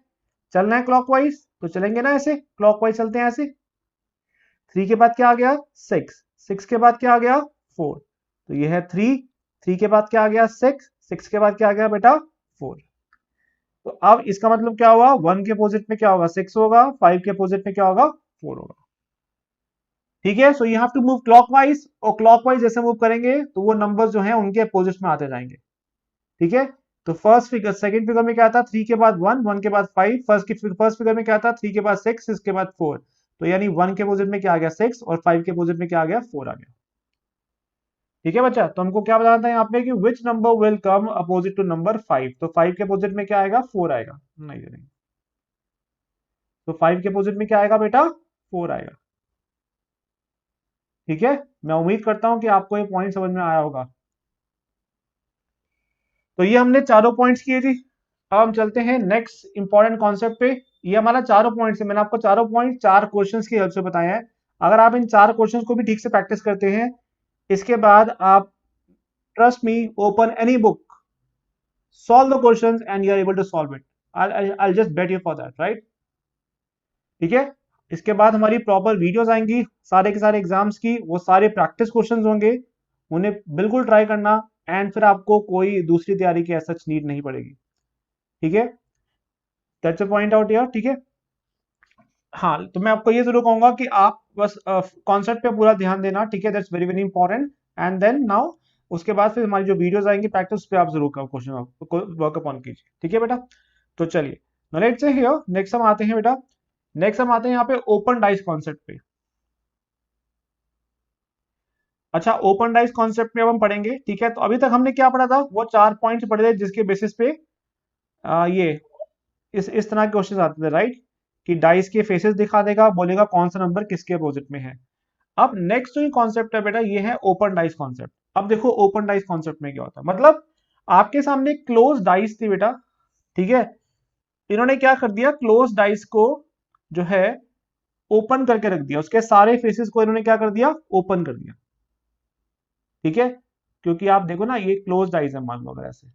चलना है क्लॉकवाइज, तो चलेंगे ना ऐसे, क्लॉकवाइज चलते हैं ऐसे। 3 के बाद क्या आ गया, 6, 6 के बाद क्या आ गया, 4, तो ये है 3, 3 के बाद क्या आ गया, 6, 6 के बाद क्या आ गया बेटा, 4। तो अब इसका मतलब क्या हुआ, 1 के अपोजिट में क्या होगा, 6 होगा, 5 के अपोजिट में क्या होगा, 4 होगा। ठीक है, so you have to move clockwise, और क्लॉकवाइज जैसे मूव करेंगे तो वो नंबर्स जो हैं उनके अपोजिट में आते जाएंगे। ठीक है, तो फर्स्ट फिगर, सेकंड फिगर में क्या था, 3 के बाद 1, 1 के बाद 5, फर्स्ट फिगर में क्या था, 3 के बाद 6, 6 के बाद 4, तो यानी 1 के अपोजिट में क्या आ गया, 6, और 5 के अपोजिट में क्या आ गया, 4 आ गया। ठीक है बच्चा, तो हमको क्या बताना था यहाँ पे कि which number will come opposite to number 5, तो 5 के अपोजिट में क्या आएगा, 4 आएगा, नहीं, तो 5 के अपोजिट में क्या आएगा बेटा, 4 आएगा। ठीक है, मैं उम्मीद करता हूं कि आपको ये पॉइंट समझ में आया होगा। तो ये हमने चारों पॉइंट्स किए जी। अब हम चलते हैं नेक्स्ट इंपॉर्टेंट कॉन्सेप्ट पे। ये हमारा चारों पॉइंट्स है, मैंने आपको चारों पॉइंट 4 क्वेश्चंस की हेल्प से बताए हैं। अगर आप इन 4 क्वेश्चंस को भी ठीक से प्रैक्टिस करते हैं, इसके बाद आप, trust me, open any book, solve the questions and you are able to solve it. I just bet you for that, right. ठीक है, इसके बाद हमारी प्रॉपर वीडियोस आएंगी सारे के सारे एग्जाम्स की, वो सारे प्रैक्टिस क्वेश्चंस होंगे, उन्हें बिल्कुल ट्राई करना, एंड फिर आपको कोई दूसरी तैयारी की ऐसा नीड नहीं पड़ेगी। ठीक है, that's a point out here. ठीक है, हाँ, तो मैं आपको ये जरूर कहूंगा कि आप बस कॉन्सेप्ट पे पूरा ध्यान देना, ठीक है, that's very very important. And then now उसके बाद फिर हमारी जो वीडियोस आएंगी प्रैक्टिस पे, आप जरूर क्वेश्चन वर्क अपॉन कीजिए। ठीक है बेटा, तो चलिए लेट्स से हियर नेक्स्ट हम आते हैं बेटा, नेक्स्ट हम आते हैं यहाँ पे ओपन डाइस कॉन्सेप्ट पे। अच्छा, ओपन डाइस कॉन्सेप्ट में अब हम पढ़ेंगे। ठीक है, तो अभी तक हमने क्या पढ़ा था, वो 4 पॉइंट्स पढ़े थे जिसके बेसिस पे ये इस तरह के क्वेश्चन आते थे, राइट, कि डाइस के फेसेस दिखा देगा, बोलेगा कौन सा नंबर किसके अपोजिट में है। अब नेक्स्ट जो कॉन्सेप्ट है बेटा, ये है ओपन डाइस कॉन्सेप्ट। अब देखो ओपन डाइस कॉन्सेप्ट में क्या होता है, मतलब आपके सामने क्लोज डाइस थी बेटा, ठीक है, इन्होंने क्या कर दिया, क्लोज डाइस को जो है ओपन करके रख दिया, उसके सारे फेसेस को इन्होंने क्या कर दिया, ओपन कर दिया। ठीक है, क्योंकि आप देखो ना, ये क्लोज डाइस है, मान लो अगर ऐसे,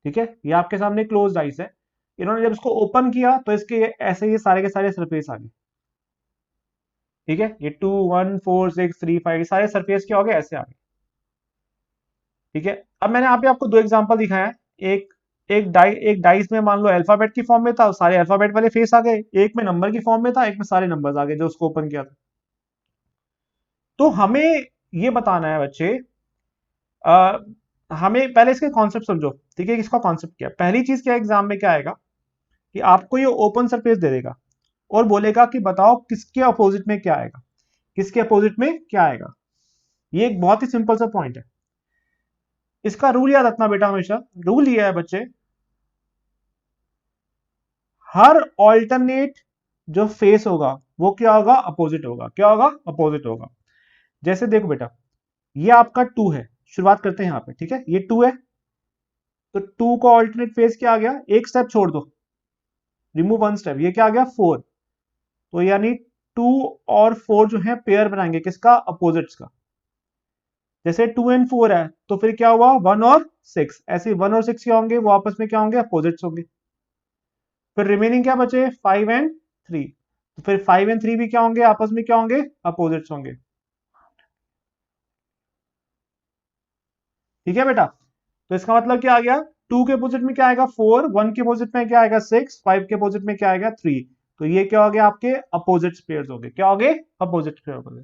ठीक है, ये आपके सामने क्लोज डाइस है, इन्होंने जब इसको ओपन किया तो इसके ऐसे ये सारे के सारे सरफेस आ गए, ठीक है, ये 2 1 4 6 3 5 सारे सरफेस क्या हो गए, ऐसे आ गए, ठीक है। अब मैंने यहाँ पे आपको दो एग्जांपल दिखाया है, एक एक डाइस में मान लो अल्फाबेट की फॉर्म में था, सारे अल्फाबेट वाले फेस आ गए, एक में नंबर की फॉर्म में था, एक में सारे नंबर्स आ गए जो उसको ओपन किया था। तो हमें ये बताना है बच्चे, हमें पहले इसके कॉन्सेप्ट समझो, ठीक है, इसका कॉन्सेप्ट क्या है। पहली चीज क्या एग्जाम में क्या आएगा कि आपको ये ओपन सरफेस दे देगा और बोलेगा कि बताओ किसके अपोजिट में क्या आएगा, किसके अपोजिट में क्या आएगा। ये एक बहुत ही सिंपल सा पॉइंट है, इसका रूल याद रखना बेटा हमेशा। रूल ये है बच्चे, हर ऑल्टरनेट जो फेस होगा वो क्या होगा, अपोजिट होगा। क्या होगा, अपोजिट होगा। जैसे देखो बेटा, ये आपका 2 है, शुरुआत करते हैं यहाँ पे, ठीक है, ये 2 है, तो 2 का ऑल्टरनेट फेस क्या आ गया, एक स्टेप छोड़ दो, रिमूव 1 स्टेप, ये क्या आ गया 4। तो यानी 2 और 4 जो है पेयर बनाएंगे, किसका, अपोजिट्स का। जैसे 2 एंड 4 है तो फिर क्या हुआ, 1 और 6, ऐसे 1 और 6 क्या होंगे, वो आपस में क्या होंगे, अपोजिट्स होंगे। फिर रिमेनिंग क्या बचे, 5 एंड 3, तो फिर 5 एंड 3 भी क्या होंगे, आपस में क्या होंगे, अपोजिट्स होंगे, ठीक है बेटा। तो इसका मतलब क्या आ गया, 2 के अपोजिट में क्या आएगा 4, 1 के अपोजिट में क्या आएगा 6, 5 के अपोजिट में क्या आएगा 3। तो ये क्या हो गया, आपके अपोजिट पेयर्स हो गए। क्या हो गए, अपोजिट पेयर हो गए।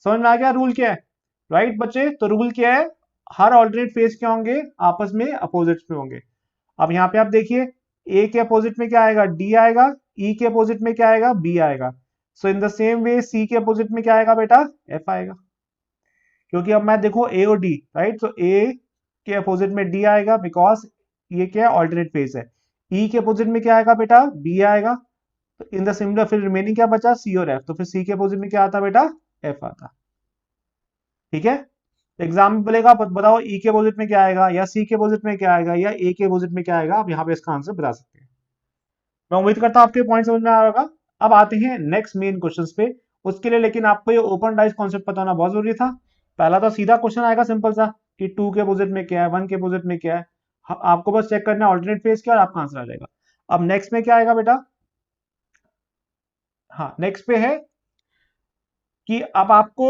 समझ में आ गया रूल क्या है, राइट बच्चे। तो रूल क्या है, हर ऑल्टरनेट फेज क्या होंगे, आपस में अपोजिट पे होंगे। अब यहाँ पे आप देखिए, ए के अपोजिट में क्या आएगा, डी आएगा, ई के अपोजिट में क्या आएगा, बी आएगा। सो इन द सेम वे सी के अपोजिट में क्या आएगा बेटा, एफ आएगा, क्योंकि अब मैं देखो ए और डी, राइट, तो ए के अपोजिट में डी आएगा, बिकॉज ये क्या है, ऑल्टरनेट फेज है। ई के अपोजिट में क्या आएगा बेटा, बी आएगा। तो इन द सिमिलर फिर रिमेनिंग क्या बचा, सी और एफ, तो फिर सी के अपोजिट में क्या आता बेटा, एफ आता, ठीक है। एग्जाम में बोलेगा बताओ ई के अपोजिट में क्या आएगा, या सी के अपोजिट में क्या आएगा, या ए के अपोजिट में क्या आएगा, आप यहाँ पे इसका आंसर बता सकते हैं। मैं उम्मीद करता हूँ आपके पॉइंट समझ में आया होगा। अब आते हैं नेक्स्ट मेन क्वेश्चन पे, उसके लिए लेकिन आपको ये ओपन डाइस कॉन्सेप्ट पता होना बहुत जरूरी था। पहला तो सीधा क्वेश्चन आएगा सिंपल सा कि 2 के अपोजिट में क्या है, 1 के अपोजिट में क्या है, आपको बस चेक करना है ऑल्टरनेट फेज क्या, और आपका आंसर आ जाएगा। अब नेक्स्ट में क्या आएगा बेटा, हाँ नेक्स्ट पे है कि अब आपको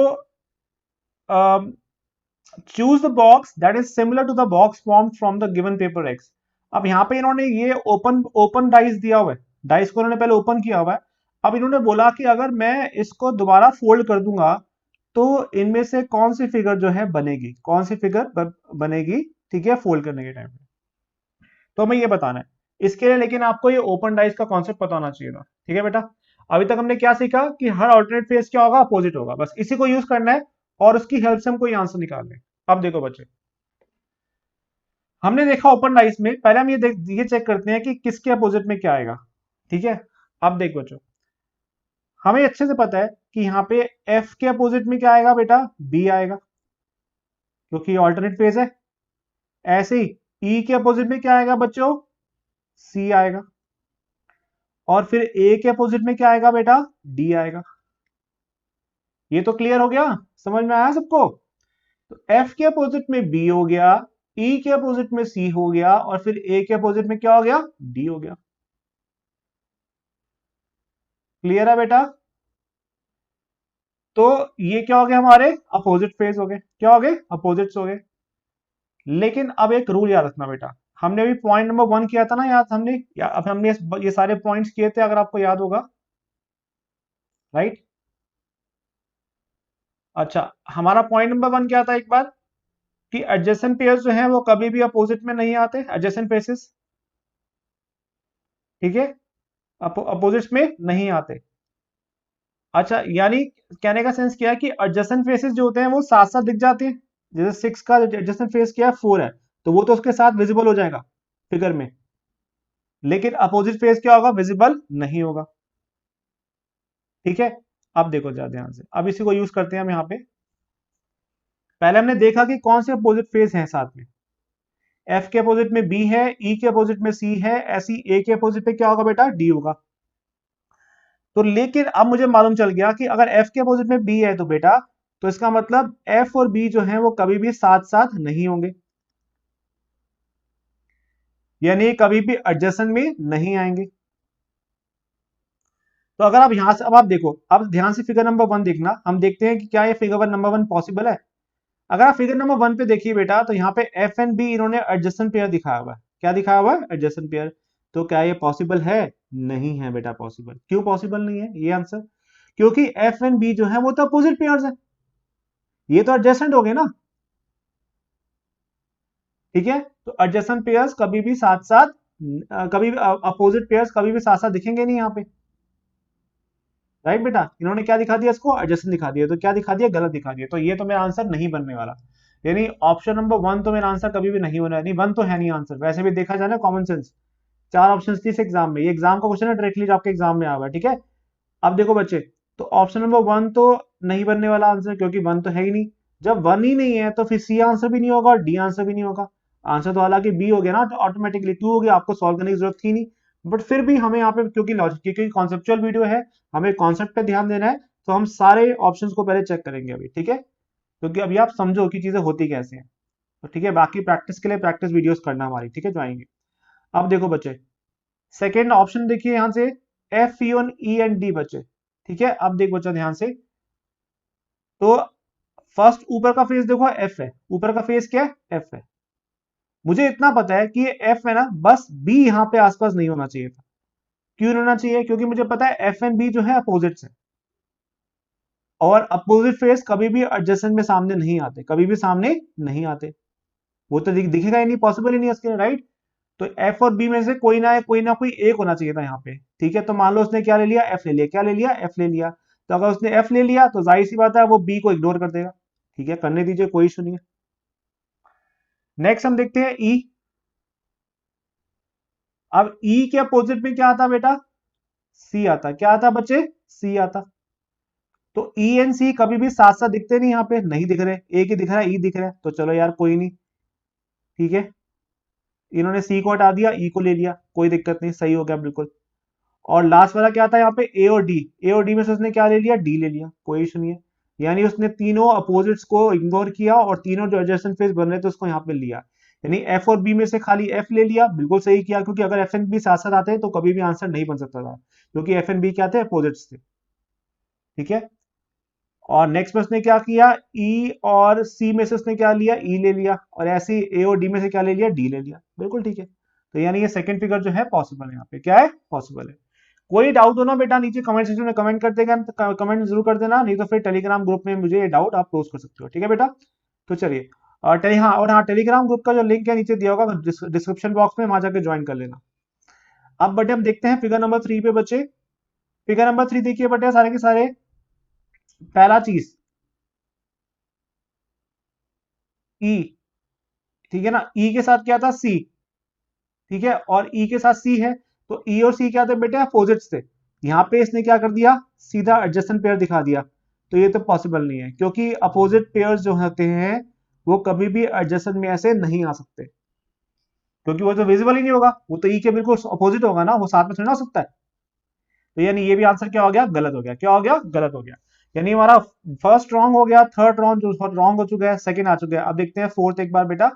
choose the box that is similar to the box form from the given paper X. अब यहाँ पे इन्होंने ये ओपन ओपन डाइस दिया हुआ है, डाइस को इन्होंने पहले ओपन किया हुआ है। अब इन्होंने बोला कि अगर मैं इसको दोबारा फोल्ड कर दूंगा तो इनमें से कौन सी फिगर जो है बनेगी, कौन सी फिगर बनेगी, ठीक है, फोल्ड करने के टाइम पे। तो हमें ये बताना है, इसके लिए लेकिन आपको ये ओपन डाइस का कॉन्सेप्ट पता होना चाहिए था, ठीक है बेटा। अभी तक हमने क्या सीखा कि हर ऑल्टरनेट फेज क्या होगा, अपोजिट होगा, बस इसी को यूज करना है और उसकी हेल्प से हम कोई आंसर निकालने। अब देखो बच्चे, हमने देखा ओपन डाइस में, पहले हम ये चेक करते हैं कि किसके अपोजिट में क्या आएगा, ठीक है। अब देख बच्चों, हमें अच्छे से पता है कि यहाँ पे एफ के अपोजिट में क्या आएगा बेटा, बी आएगा, क्योंकि ऑल्टरनेट फेज है। ऐसे ही ई के अपोजिट में क्या आएगा बच्चों, सी आएगा, और फिर ए के अपोजिट में क्या आएगा बेटा, डी आएगा। ये तो क्लियर हो गया, समझ में आया सबको। तो एफ के अपोजिट में बी हो गया, ई के अपोजिट में सी हो गया, और फिर ए के अपोजिट में क्या हो गया, डी हो गया। क्लियर है बेटा। तो ये क्या हो गया, हमारे अपोजिट फेज हो गए, क्या हो गए, अपोजिट्स हो गए। लेकिन अब एक रूल याद रखना बेटा, हमने अभी पॉइंट नंबर 1 किया था ना याद, हमने अब हमने ये सारे पॉइंट्स किए थे, अगर आपको याद होगा, राइट। अच्छा, हमारा पॉइंट नंबर 1 क्या था एक बार, कि एडजेसेंट पेयर्स जो हैं वो कभी भी अपोजिट में नहीं आते, एडजेसेंट फेसेस, ठीक है, अपोजिट्स में नहीं आते। अच्छा, यानी कहने का सेंस क्या है कि एडजेसेंट फेसेस जो होते हैं वो साथ साथ दिख जाते हैं। जैसे 6 का एडजेसेंट फेस क्या है, 4 है, तो वो तो उसके साथ विजिबल हो जाएगा फिगर में, लेकिन अपोजिट फेस क्या होगा, विजिबल नहीं होगा, ठीक है। अब देखो जरा ध्यान से, अब इसी को यूज करते हैं हम यहाँ पे। पहले हमने देखा कि कौन से अपोजिट फेस हैं साथ में, एफ के अपोजिट में बी है, ई के अपोजिट में सी है, ऐसी ए के अपोजिट पे क्या होगा बेटा, डी होगा। तो लेकिन अब मुझे मालूम चल गया कि अगर एफ के अपोजिट में बी है तो बेटा, तो इसका मतलब एफ और बी जो है वो कभी भी साथ साथ नहीं होंगे। यानी कभी भी एडजेसेंट में नहीं आएंगे। तो अगर आप यहां से, अब आप देखो, अब ध्यान से फिगर नंबर 1 देखना, हम देखते हैं कि क्या ये फिगर नंबर 1 पॉसिबल है। अगर आप फिगर नंबर 1 पे देखिए बेटा, तो यहाँ पे एफ एंड बी इन्होंने एडजेसेंट पेयर दिखाया हुआ है। क्या दिखाया हुआ है? Adjacent pair. तो क्या ये पॉसिबल है? नहीं है बेटा पॉसिबल। क्यों पॉसिबल नहीं है ये आंसर? क्योंकि एफ एंड बी जो है वो तो अपोजिट पेयर्स है, ये तो एडजेसेंट हो गए ना। ठीक है, तो एडजेसेंट पेयर्स कभी भी साथ साथ, कभी भी अपोजिट पेयर्स कभी भी साथ साथ दिखेंगे नहीं यहाँ पे। राइट बेटा, इन्होंने क्या दिखा दिया? इसको एडजेसेंट दिखा दिया, तो क्या दिखा दिया? गलत दिखा दिया। तो ये तो मेरा आंसर नहीं बनने वाला, यानी ऑप्शन नंबर 1 तो मेरा आंसर कभी भी नहीं होना है। नहीं, 1 तो है नहीं आंसर। वैसे भी देखा जाए ना, कॉमन सेंस, 4 ऑप्शन थी इस एग्जाम में, ये एग्जाम का क्वेश्चन है, डायरेक्टली आपके एग्जाम में आ हुआ है। ठीक है, अब देखो बच्चे, तो ऑप्शन नंबर 1 तो नहीं बनने वाला आंसर, क्योंकि 1 तो है ही नहीं। जब 1 ही नहीं है तो फिर सी आंसर भी नहीं होगा और डी आंसर भी नहीं होगा। आंसर तो हालांकि बी हो गया ना, तो ऑटोमेटिकली 2 हो गया, आपको सॉल्व करने की जरूरत थी नहीं। बट फिर भी हमें यहाँ पे, क्योंकि लॉजिक, क्योंकि कॉन्सेप्चुअल वीडियो है, हमें कॉन्सेप्ट पे ध्यान देना है, तो हम सारे ऑप्शंस को पहले चेक करेंगे अभी। ठीक है, क्योंकि अभी आप समझो कि चीजें होती कैसे हैं। तो ठीक है, बाकी प्रैक्टिस के लिए प्रैक्टिस वीडियोस करना हमारी। ठीक है, जो आएंगे। अब देखो बच्चे, सेकेंड ऑप्शन देखिए यहां से, एफ ई एंड डी बच्चे। ठीक है, अब देख बच्चा ध्यान से, तो फर्स्ट ऊपर का फेस देखो एफ है, ऊपर का फेस क्या है? एफ है। मुझे इतना पता है कि ये एफ है ना, बस बी यहां पे आसपास नहीं होना चाहिए था। क्यों नहीं होना चाहिए? क्योंकि मुझे पता है एफ एंड बी जो है अपोजिट्स है, और अपोजिट फेस कभी भी एडजेसेंट में सामने नहीं आते, कभी भी सामने नहीं आते। वो तो दिखेगा ही नहीं, पॉसिबल ही नहीं है इसके, राइट। तो एफ और बी में से कोई ना कोई एक होना चाहिए था यहाँ पे। ठीक है, तो मान लो उसने क्या ले लिया? एफ ले लिया। क्या ले लिया? एफ ले लिया। तो अगर उसने एफ ले लिया तो जाहिर सी बात है वो बी को इग्नोर कर देगा। ठीक है, करने दीजिए, कोई इशू नहीं है। नेक्स्ट हम देखते हैं ई। अब ई के अपोजिट में क्या आता बेटा? सी आता। क्या आता बच्चे? सी आता। तो ई एंड सी कभी भी साथ साथ दिखते नहीं, यहाँ पे नहीं दिख रहे, एक ही दिख रहा है, ई दिख रहा है, तो चलो यार कोई नहीं। ठीक है, इन्होंने सी को हटा दिया, ई को ले लिया, कोई दिक्कत नहीं, सही हो गया बिल्कुल। और लास्ट वाला क्या था यहाँ पे? ए और डी। ए और डी में से उसने क्या ले लिया? डी ले लिया, कोई इशू नहीं है। यानी उसने तीनों अपोजिट्स को इग्नोर किया और तीनों जो एडजेसेंट फेस बन रहे थे उसको यहाँ पे लिया। यानी एफ और बी में से खाली एफ ले लिया, बिल्कुल सही किया, क्योंकि अगर एफ एंड बी साथ साथ आते तो कभी भी आंसर नहीं बन सकता था, क्योंकि एफ एंड बी क्या थे? अपोजिट्स थे। ठीक है, और नेक्स्ट में उसने क्या किया? ई और सी में से उसने क्या लिया? ई ले लिया, और ऐसे ही ए और डी में से क्या ले लिया? डी ले लिया, बिल्कुल ठीक है। तो यानी ये सेकंड फिगर जो है पॉसिबल है, यहाँ पे क्या है? पॉसिबल है। कोई डाउट हो ना बेटा, नीचे कमेंट सेक्शन में कमेंट कर देगा, कमेंट जरूर कर देना, नहीं तो फिर टेलीग्राम ग्रुप में मुझे ये डाउट आप पोस्ट कर सकते हो। ठीक है बेटा, तो चलिए, और टेलीग्राम ग्रुप का जो लिंक है नीचे दिया होगा डिस्क्रिप्शन बॉक्स में, वहां जाके ज्वाइन कर लेना। अब बटे हम देखते हैं फिगर नंबर 3 पे बच्चे। फिगर नंबर 3 देखिए बटे, सारे के सारे, पहला चीज ई। ठीक है ना, ई के साथ क्या था? सी। ठीक है, और ई के साथ सी है, तो ई और सी क्या थे बेटे? अपोजिट्स थे। यहाँ पे इसने क्या कर दिया? सीधा एडजेसेंट पेयर दिखा दिया। तो ये तो पॉसिबल नहीं है, क्योंकि अपोजिट पेयर्स जो होते हैं वो कभी भी एडजेसेंट में ऐसे नहीं आ सकते, क्योंकि वो तो विजिबल ही नहीं होगा, वो तो ई के बिल्कुल अपोजिट होगा ना, वो साथ में थोड़ी ना हो सकता है। तो यानी ये भी आंसर क्या हो गया? गलत हो गया। क्या हो गया? गलत हो गया। यानी हमारा फर्स्ट रॉन्ग हो गया, थर्ड रॉन्ग हो चुका है, सेकंड आ चुका है। अब देखते हैं फोर्थ एक बार बेटा।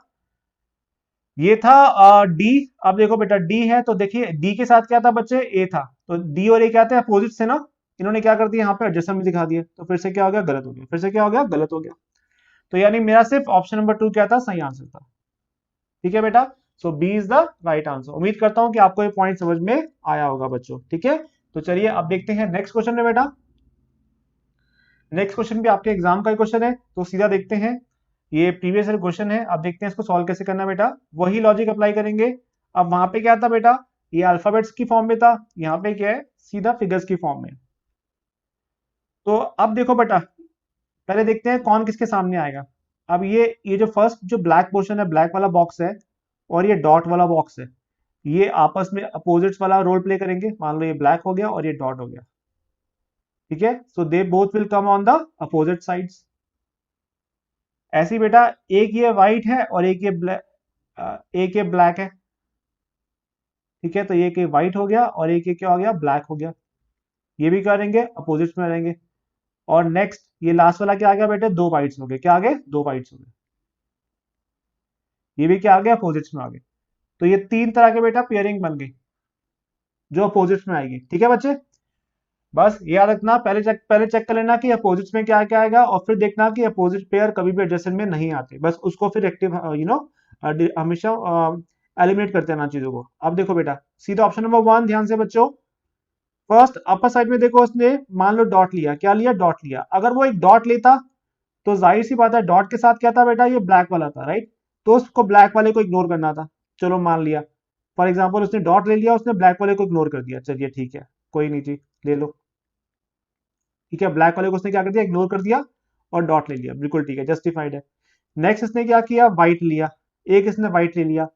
ये था डी। अब देखो बेटा, डी है तो देखिए डी के साथ क्या था बच्चे? ए था। तो डी और ए क्या थे? अपोजिट से ना। इन्होंने क्या कर दिया? यहाँ पे एडजस्टमेंट दिखा दिया, तो फिर से क्या हो गया? गलत हो गया। फिर से क्या हो गया? गलत हो गया। तो यानी मेरा सिर्फ ऑप्शन नंबर 2 क्या था? सही आंसर था। ठीक है बेटा, so B is the right answer. उम्मीद करता हूं कि आपको ये पॉइंट समझ में आया होगा बच्चों। ठीक है, तो चलिए अब देखते हैं नेक्स्ट क्वेश्चन में बेटा। नेक्स्ट क्वेश्चन भी आपके एग्जाम का ही क्वेश्चन है, तो सीधा देखते हैं। ये प्रीवियस ईयर क्वेश्चन है, अब देखते हैं इसको सॉल्व कैसे करना बेटा। वही लॉजिक अप्लाई करेंगे। अब वहां पे क्या था बेटा? ये अल्फाबेट्स की फॉर्म में था, यहाँ पे क्या है? सीधा फिगर्स की फॉर्म में। तो अब देखो बेटा, पहले देखते हैं कौन किसके सामने आएगा। अब ये जो फर्स्ट जो ब्लैक पोर्शन है, ब्लैक वाला बॉक्स है, और ये डॉट वाला बॉक्स है, ये आपस में अपोजिट्स वाला रोल प्ले करेंगे। मान लो ये ब्लैक हो गया और ये डॉट हो गया। ठीक है, so they both will come on the opposite sides. ऐसे ही बेटा, एक ये व्हाइट है और एक ये ब्लैक है। ठीक है, तो ये एक व्हाइट हो गया और एक ये क्या हो गया? ब्लैक हो गया। ये भी करेंगे, अपोजिट्स में रहेंगे। और नेक्स्ट ये लास्ट वाला क्या आ गया बेटे? दो व्हाइट्स हो गए। क्या आ गए? दो व्हाइट्स हो गए। ये भी क्या आ गया? अपोजिट्स में आ गए। तो ये 3 तरह के बेटा पेयरिंग बन गई जो अपोजिट्स में आएगी। ठीक है बच्चे, बस याद रखना, पहले चेक कर लेना कि अपोजिट्स में क्या क्या आएगा, और फिर देखना कि अपोजिट पेयर कभी भी एडजेसेंट में नहीं आते, बस उसको फिर एक्टिव हमेशा एलिमिनेट करते रहना चीजों को। अब देखो बेटा सीधा ऑप्शन नंबर 1 ध्यान से बच्चों, फर्स्ट अपर साइड में देखो उसने मान लो डॉट लिया, क्या लिया, डॉट लिया। अगर वो एक डॉट लेता तो जाहिर सी बात है डॉट के साथ क्या था बेटा, ये ब्लैक वाला था, राइट, तो उसको ब्लैक वाले को इग्नोर करना था। चलो मान लिया फॉर एग्जाम्पल उसने डॉट ले लिया, उसने ब्लैक वाले को इग्नोर कर दिया, चलिए ठीक है कोई नहीं जी, ले लो, ठीक है, ब्लैक वाले को उसने क्या कर दिया, इग्नोर कर दिया और डॉट ले लिया, बिल्कुल ठीक है, जस्टिफाइड है। नेक्स्ट इसने क्या किया, व्हाइट लिया, एक इसने व्हाइट ले लिया।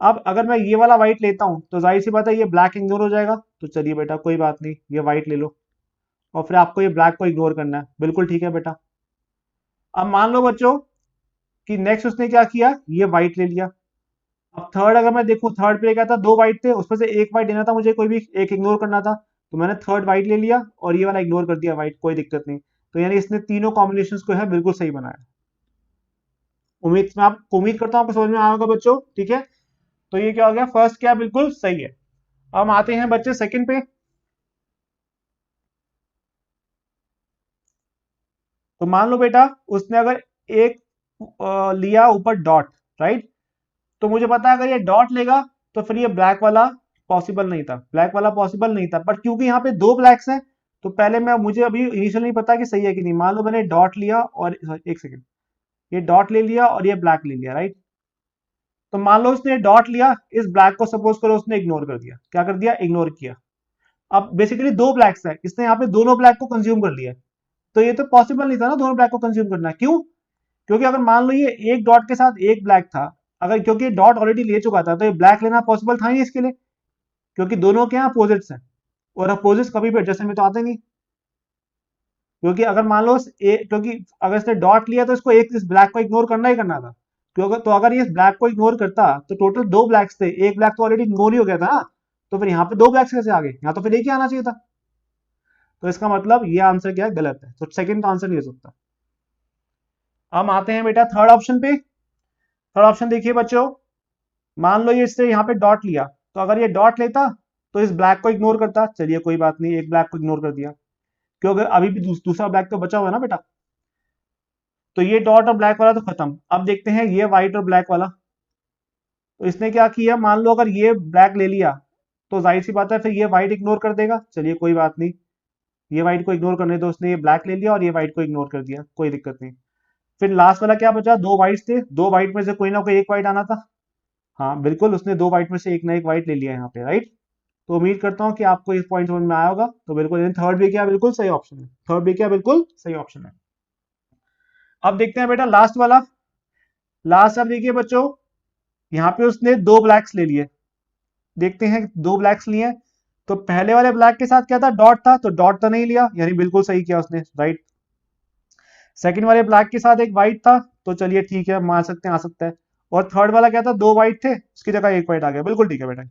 अब अगर मैं ये वाला व्हाइट लेता हूं तो जाहिर सी बात है ये ब्लैक इग्नोर हो जाएगा, तो चलिए बेटा कोई बात नहीं, ये व्हाइट ले लो और फिर आपको ये ब्लैक को इग्नोर करना है, बिल्कुल ठीक है बेटा। अब मान लो बच्चों कि नेक्स्ट उसने क्या किया, ये व्हाइट ले लिया। अब थर्ड अगर मैं देखूं, थर्ड पे क्या था, दो व्हाइट थे, उसमें से एक व्हाइट लेना था मुझे, कोई भी एक इग्नोर करना था, तो मैंने थर्ड व्हाइट ले लिया और ये वाला इग्नोर कर दिया व्हाइट, कोई दिक्कत नहीं। तो यानी इसने तीनों कॉम्बिनेशंस को है बिल्कुल सही बनाया। उम्मीद करता हूं आपको समझ में आया होगा बच्चों, ठीक है। तो ये क्या हो गया, फर्स्ट क्या बिल्कुल सही है। अब हम आते हैं बच्चे सेकंड पे। तो मान लो बेटा उसने अगर एक लिया ऊपर डॉट, राइट, तो मुझे पता है अगर ये डॉट लेगा तो फिर ये ब्लैक वाला पॉसिबल नहीं था, ब्लैक वाला पॉसिबल नहीं था, बट क्योंकि यहाँ पे दो ब्लैक्स हैं तो पहले मैं, मुझे अभी इनिशियल नहीं पता कि सही है कि नहीं। मान लो मैंने डॉट लिया और एक सेकंड, ये डॉट ले लिया और ये ब्लैक ले लिया, राइट, तो मान लो उसने डॉट लिया, इस ब्लैक को सपोज करो उसने इग्नोर कर दिया, क्या कर दिया, इग्नोर किया। अब बेसिकली दो ब्लैक्स है, इसने यहाँ पे दोनों ब्लैक को कंज्यूम कर लिया, तो ये तो पॉसिबल नहीं था ना दोनों ब्लैक को कंज्यूम करना, क्यों, क्योंकि अगर मान लो ये एक डॉट के साथ एक ब्लैक था, अगर क्योंकि डॉट ऑलरेडी ले चुका था तो ये ब्लैक लेना पॉसिबल था नहीं इसके लिए, क्योंकि दोनों के यहाँ अपोजिट्स हैं और अपोजिट्स कभी भी एडजस्टमेंट में तो आते नहीं। क्योंकि अगर मान लो क्योंकि अगर इसने डॉट लिया तो इसको एक इस ब्लैक को इग्नोर करना ही करना था, क्योंकि तो अगर ये इस ब्लैक को इग्नोर करता तो टोटल दो ब्लैक्स थे, एक ब्लैक तो ऑलरेडी इग्नोर ही हो गया था ना, तो फिर यहाँ पे दो ब्लैक्स कैसे आ गए, यहाँ तो फिर एक ही आना चाहिए था। तो इसका मतलब ये आंसर क्या है, गलत है, तो सेकंड का आंसर नहीं हो सकता। हम आते हैं बेटा थर्ड ऑप्शन पे। थर्ड ऑप्शन देखिए बच्चों, मान लो ये इससे यहाँ पे डॉट लिया, तो अगर ये डॉट लेता तो इस ब्लैक को इग्नोर करता, चलिए कोई बात नहीं, एक ब्लैक को इग्नोर कर दिया, क्योंकि अभी भी दूसरा ब्लैक तो बचा हुआ है ना बेटा, तो ये डॉट और ब्लैक वाला तो खत्म। अब देखते हैं ये व्हाइट और ब्लैक वाला, तो इसने क्या किया, मान लो अगर ये ब्लैक ले लिया तो जाहिर सी बात है फिर ये व्हाइट इग्नोर कर देगा, चलिए कोई बात नहीं, ये व्हाइट को इग्नोर करने दो, उसने ये ब्लैक ले लिया और ये व्हाइट को इग्नोर कर दिया, कोई दिक्कत नहीं। फिर लास्ट वाला क्या बचा, दो व्हाइट थे, दो व्हाइट में से कोई ना कोई एक व्हाइट आना था, हाँ बिल्कुल उसने दो व्हाइट में से एक ना एक व्हाइट ले लिया यहाँ पे, राइट। तो उम्मीद करता हूँ कि आपको इस पॉइंट समझ में आया होगा, तो बिल्कुल थर्ड भी क्या बिल्कुल सही ऑप्शन है, थर्ड भी क्या बिल्कुल सही ऑप्शन है। अब देखते हैं बेटा लास्ट वाला, लास्ट अब देखिए बच्चों, यहाँ पे उसने दो ब्लैक्स ले लिए, देखते हैं दो ब्लैक्स लिए, तो पहले वाले ब्लैक के साथ क्या था, डॉट था, तो डॉट तो नहीं लिया, यानी बिल्कुल सही किया उसने, राइट। सेकंड वाले ब्लैक के साथ एक व्हाइट था, तो चलिए ठीक है मान सकते हैं, आ सकता है। और थर्ड वाला क्या था, दो व्हाइट थे, उसकी जगह एक व्हाइट आ गया, बिल्कुल ठीक है बेटा,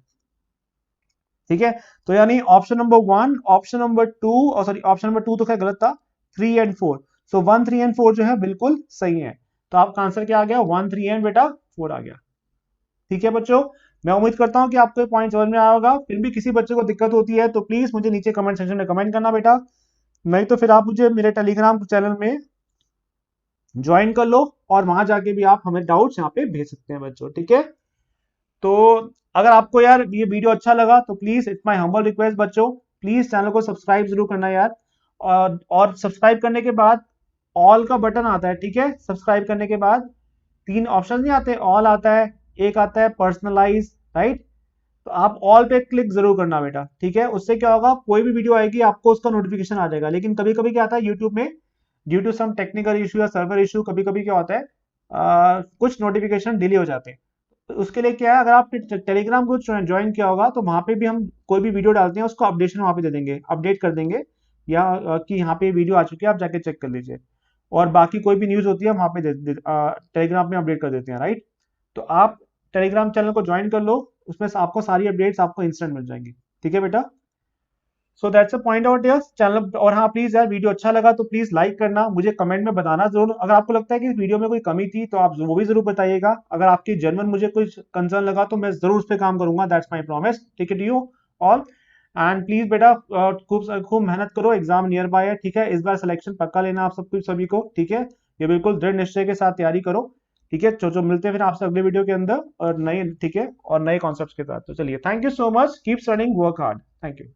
ठीक है। तो यानी ऑप्शन नंबर 1, ऑप्शन नंबर 2, और सॉरी ऑप्शन नंबर 2 तो क्या गलत था, 3 एंड 4, सो 1 3 एंड 4 जो है बिल्कुल सही है। तो आपका आंसर क्या आ गया, 1 3 एंड बेटा 4 आ गया। ठीक है बच्चों, मैं उम्मीद करता हूं कि आपको ये पॉइंट समझ में आया होगा। फिर भी किसी बच्चे को दिक्कत होती है तो प्लीज मुझे नीचे कमेंट सेक्शन में कमेंट करना बेटा, नहीं तो फिर आप मुझे मेरे टेलीग्राम चैनल में ज्वाइन कर लो और वहां जाके भी आप हमें डाउट्स यहाँ पे भेज सकते हैं बच्चों, ठीक है। तो अगर आपको यार ये वीडियो अच्छा लगा तो please it's my humble request बच्चों, प्लीज चैनल को सब्सक्राइब जरूर करना यार, और सब्सक्राइब करने के बाद ऑल का बटन आता है, ठीक है। सब्सक्राइब करने के बाद तीन ऑप्शन नहीं आते, ऑल आता है, एक आता है पर्सनलाइज, राइट, तो आप ऑल पे क्लिक जरूर करना बेटा, ठीक है। उससे क्या होगा, कोई भी वीडियो आएगी आपको उसका नोटिफिकेशन आ जाएगा। लेकिन कभी कभी क्या आता है यूट्यूब में, due to some technical issue या सर्वर इशू, कभी कभी क्या होता है कुछ नोटिफिकेशन डिले हो जाते हैं। तो उसके लिए क्या है, अगर आप टेलीग्राम को ज्वाइन किया होगा तो वहां पे भी हम कोई भी वीडियो डालते हैं उसको अपडेशन वहां पे दे देंगे, अपडेट कर देंगे, या कि यहाँ पे वीडियो आ चुकी है आप जाके चेक कर लीजिए। और बाकी कोई भी न्यूज होती है वहां पे टेलीग्राम में अपडेट कर देते हैं, राइट। तो आप टेलीग्राम चैनल को ज्वाइन कर लो, उसमें आपको सारी अपडेट्स आपको इंस्टेंट मिल जाएंगी, ठीक है बेटा। So that's a point out yes channel. और हाँ प्लीज यार, वीडियो अच्छा लगा तो प्लीज लाइक करना, मुझे कमेंट में बताना जरूर। अगर आपको लगता है कि इस वीडियो में कोई कमी थी तो आप वो भी जरूर बताइएगा। अगर आपकी जेन्युइन मुझे कुछ कंसर्न लगा तो मैं जरूर उस पर काम करूंगा, दैट्स माई प्रॉमिस। ठीक है, to you all. And please बेटा खूब खूब मेहनत करो, एग्जाम नियर बाय है। ठीक है, इस बार सिलेक्शन पक्का लेना आप सब कुछ सभी को। ठीक है, ये बिल्कुल दृढ़ निश्चय के साथ तैयारी करो। ठीक है, जो मिलते हैं फिर आपसे अगले वीडियो के अंदर और नए, ठीक है, और नए कॉन्सेप्ट्स के साथ। तो चलिए, thank you so much, keep studying, work hard, thank you.